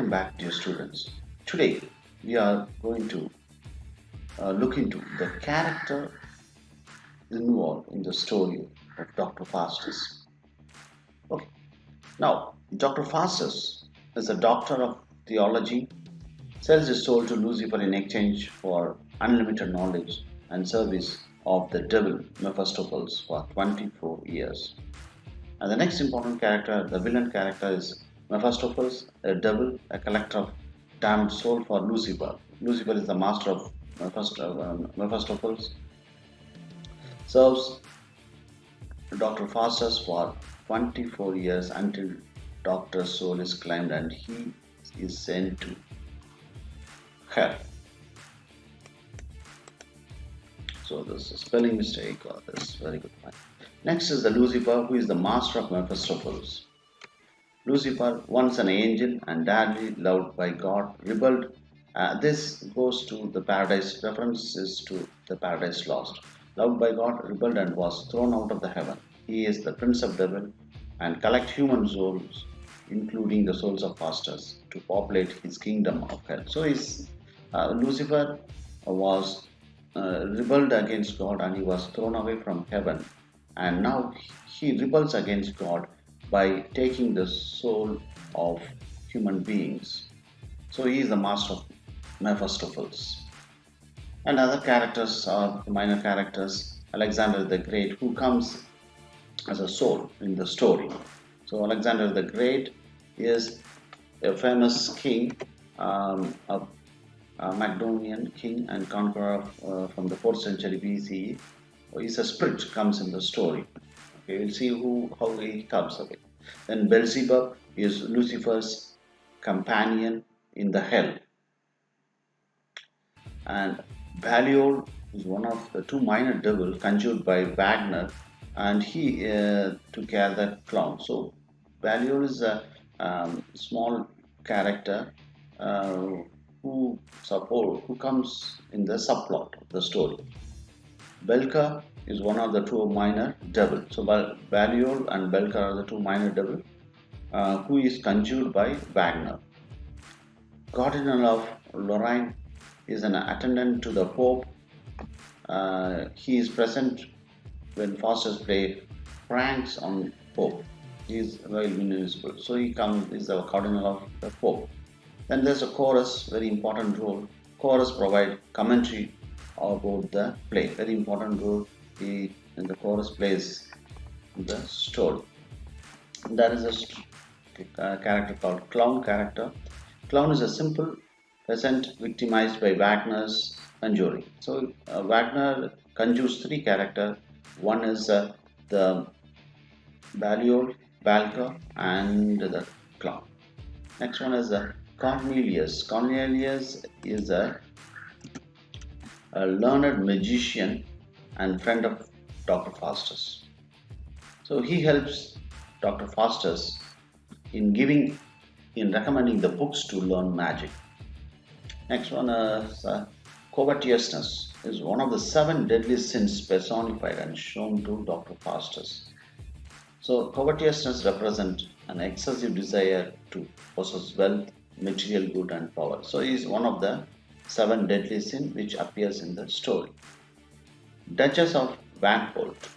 Welcome back, dear students. Today we are going to look into the character involved in the story of Dr. Faustus. Okay, now Dr. Faustus is a doctor of theology, sells his soul to Lucifer in exchange for unlimited knowledge and service of the devil Mephastophilis for 24 years. And the next important character, the villain character, is Mephastophilis, a devil, a collector of damned soul for Lucifer. Lucifer is the master of Mephastophilis, serves Dr. Faustus for 24 years until Doctor's soul is claimed and he is sent to hell. So this is a spelling mistake or this very good point. Next is the Lucifer, who is the master of Mephastophilis. Lucifer, once an angel and dearly loved by God, rebelled. This goes to the paradise, references to the paradise lost. Loved by God, rebelled and was thrown out of the heaven. He is the prince of devil and collect human souls, including the souls of pastors, to populate his kingdom of hell. So Lucifer was rebelled against God and he was thrown away from heaven, and now he rebels against God by taking the soul of human beings. So he is the master of Mephastophilis. And other characters are minor characters. Alexander the Great, who comes as a soul in the story. So Alexander the Great is a famous king, a Macedonian king and conqueror from the 4th century BCE. He's a spirit, comes in the story. Okay, we'll see how he comes away. Then Beelzebub is Lucifer's companion in the hell. And Belial is one of the two minor devils conjured by Wagner, and he took care of the clown. So Belial is a small character who comes in the subplot of the story. Belka is one of the two minor devils. So Belial and Belka are the two minor devils who is conjured by Wagner. Cardinal of Lorraine is an attendant to the Pope. He is present when Faustus play pranks on Pope. He is very invisible. So he is the cardinal of the Pope. Then there's a chorus, very important role. Chorus provide commentary about the play. Very important role in the chorus plays the story. And there is a character called clown character. Clown is a simple peasant victimized by Wagner's conjuring. So Wagner conjures three characters. One is the Belial, Balka, and the clown. Next one is Cornelius. Cornelius is a learned magician and friend of Dr. Faustus. So he helps Dr. Faustus in recommending the books to learn magic. Next one is covetousness, is one of the 7 deadly sins personified and shown to Dr. Faustus. So covetousness represents an excessive desire to possess wealth, material good and power. So he is one of the 7 deadly sins which appears in the story. Duchess of Vanholt,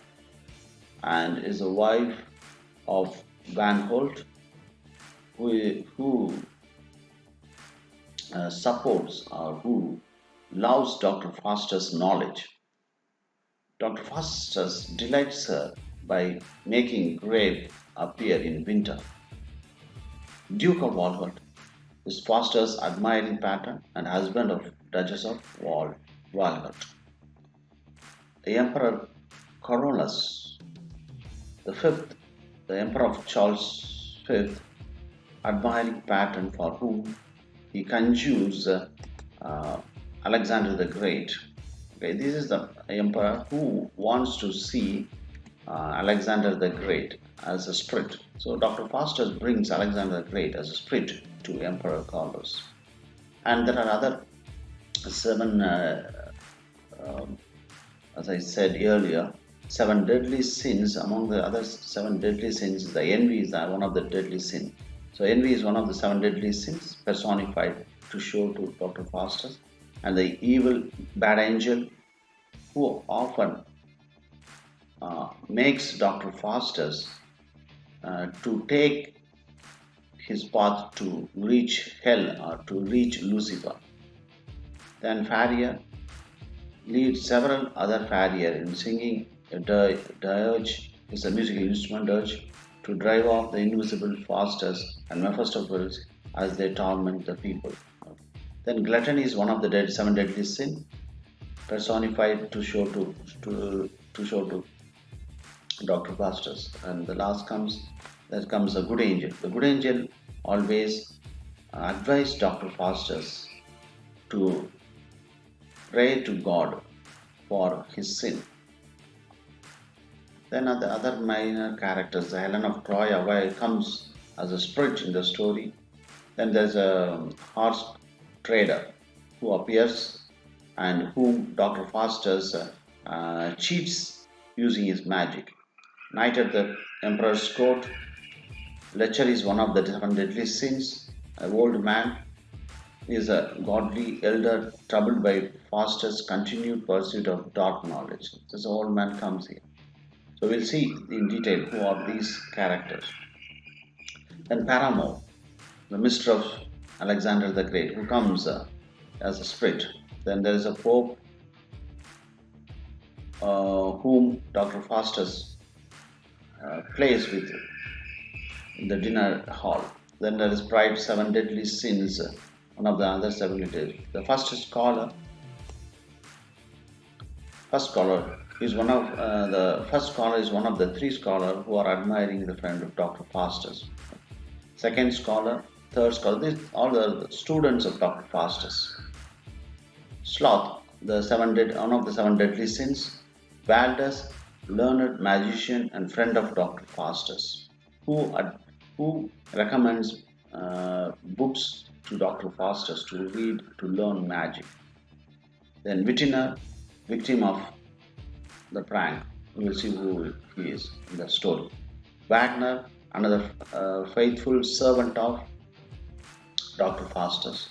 and is a wife of Vanholt who supports or who loves Dr. Faustus' knowledge. Dr. Faustus delights her by making grape appear in winter. Duke of Walhart is Faustus' admiring patron and husband of Duchess of Walhart. The Emperor Carolus the Fifth, the Emperor of Charles V, admiring patron for whom he conjures Alexander the Great. Okay, this is the emperor who wants to see Alexander the Great as a spirit. So Dr. Faustus brings Alexander the Great as a spirit to Emperor Carolus. And there are other 7, as I said earlier, 7 deadly sins. Among the other 7 deadly sins, the envy is one of the deadly sins. So envy is one of the 7 deadly sins. personified to show to Dr. Faustus, and the evil bad angel who often makes Dr. Faustus to take his path to reach hell or to reach Lucifer. Then Farrier leads several other Farrier in singing a dirge, is a musical instrument dirge, to drive off the invisible Faustus and Mephastophilis as they torment the people. Then gluttony is one of the seven deadly sins, personified to show to Dr. Faustus. And the last comes a good angel. The good angel always advised Dr. Faustus to pray to God for his sin. Then the other minor characters, the Helen of Troy comes as a spirit in the story. Then there's a horse trader who appears and whom Dr. Faustus cheats using his magic. Night at the Emperor's court. Lecher is one of the seven deadly sins. An old man is a godly elder troubled by Faustus' continued pursuit of dark knowledge. This old man comes here. So we'll see in detail who are these characters. Then paramour, the mistress of Alexander the Great, who comes as a spirit. Then there is a pope whom Dr. Faustus plays with in the dinner hall. Then there is pride, seven deadly sins, one of the other seven deadly. The first scholar is one of the three scholars who are admiring the friend of Dr. Faustus. Second scholar, third scholar, these all the students of Dr. Faustus. Sloth, one of the seven deadly sins. Baldus, learned magician and friend of Dr. Faustus, who recommends books to Dr. Faustus to read to learn magic. Then Wittinger, victim of the prank. We will see who he is in the story. Wagner, another faithful servant of Dr. Faustus.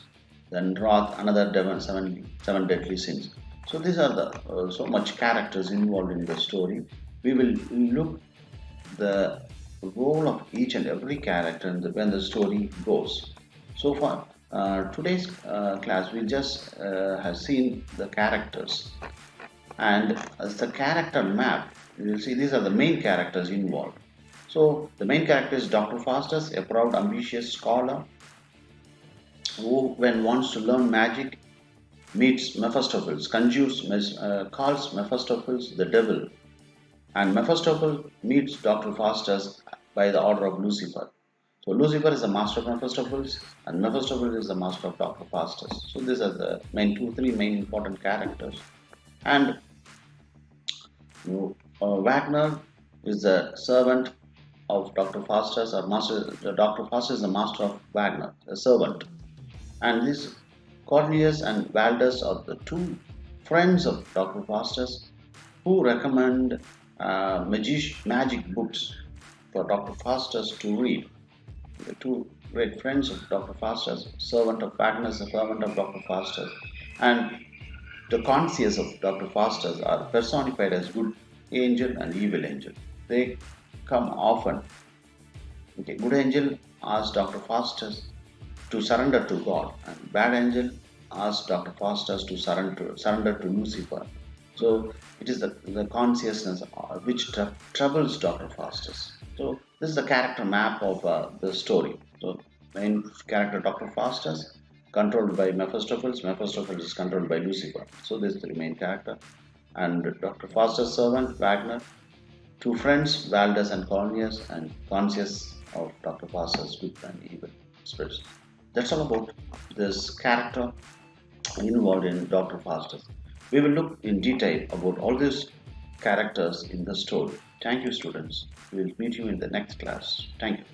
Then Roth, another seven deadly sins. So these are the so much characters involved in the story. We will look the role of each and every character when the story goes. So far, today's class we just have seen the characters, and as the character map, you will see these are the main characters involved. So the main character is Dr. Faustus, a proud, ambitious scholar who, when wants to learn magic, meets Mephastophilis, calls Mephastophilis the devil, and Mephaçtophilis meets Dr. Faustus by the order of Lucifer. So Lucifer is the master of Mephastophilis, and Mephastophilis is the master of Dr. Faustus. So these are the three main important characters. And Wagner is the servant of Dr. Faustus, or master. Dr. Faustus is the master of Wagner, a servant. And these Cornelius and Baldus are the two friends of Dr. Faustus who recommend magic books for Dr. Faustus to read. The two great friends of Dr. Faustus, servant of Wagner, the servant of Dr. Faustus, and the conscience of Dr. Faustus are personified as good angel and evil angel. They come often. Okay, good angel asks Dr. Faustus to surrender to God, and bad angel asks Dr. Faustus to surrender to Lucifer. So it is the consciousness which troubles Dr. Faustus. So this is the character map of the story. So main character Dr. Faustus, controlled by Mephastophilis. Mephastophilis is controlled by Lucifer. So this is the main character. And Dr. Faustus' servant Wagner, two friends Baldus and Cornelius, and conscious of Dr. Faustus' good and evil spirits. That's all about this character involved in Dr. Faustus. We will look in detail about all these characters in the story. Thank you, students. We will meet you in the next class. Thank you.